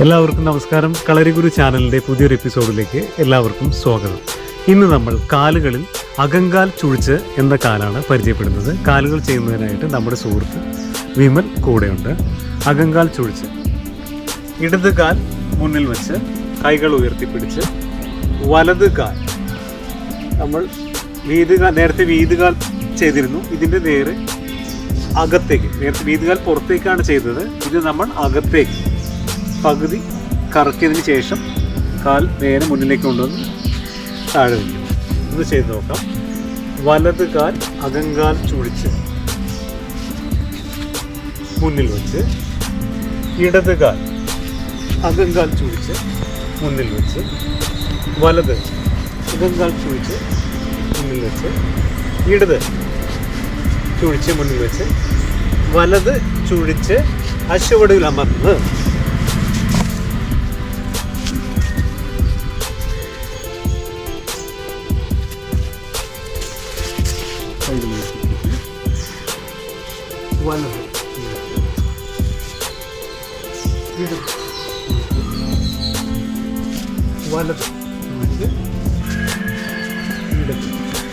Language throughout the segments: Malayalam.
എല്ലാവർക്കും നമസ്കാരം. കളരിഗുരു ചാനലിൻ്റെ പുതിയൊരു എപ്പിസോഡിലേക്ക് എല്ലാവർക്കും സ്വാഗതം. ഇന്ന് നമ്മൾ കാലുകളിൽ അകങ്കാൽ ചുഴിച്ച് എന്ന കാലാണ് പരിചയപ്പെടുന്നത്. കാലുകൾ ചെയ്യുന്നതിനായിട്ട് നമ്മുടെ സുഹൃത്ത് വിമൽ കൂടെയുണ്ട്. അകങ്കാൽ ചുഴിച്ച് ഇടത് കാൽ മുന്നിൽ വെച്ച് കൈകൾ ഉയർത്തിപ്പിടിച്ച് വലത് കാൽ നമ്മൾ നേരത്തെ വീതുകാൽ ചെയ്തിരുന്നു. ഇതിൻ്റെ നേരെ അകത്തേക്ക്, നേരത്തെ വീതുകാൽ പുറത്തേക്കാണ് ചെയ്തത്. ഇത് നമ്മൾ അകത്തേക്ക് പകുതി കറക്കിയതിന് ശേഷം കാൽ നേരെ മുന്നിലേക്ക് കൊണ്ടുവന്ന് താഴെ വയ്ക്കും. ഇത് ചെയ്ത് നോക്കാം. വലത് കാൽ അകങ്കാൽ ചുഴിച്ച് മുന്നിൽ വെച്ച്, ഇടത് കാൽ അകങ്കാൽ ചുഴിച്ച് മുന്നിൽ വെച്ച്, വലത് അകങ്കാൽ ചുഴിച്ച് മുന്നിൽ വെച്ച്, ഇടത് ചുഴിച്ച് മുന്നിൽ വെച്ച്, വലത് ചുഴിച്ച് അശ്വവടിയിൽ അമർന്ന് വലത് വലത് ചുഴിച്ച് ഇടത്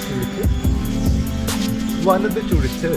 ചുഴിച്ച് വലത് ചുഴിച്ച്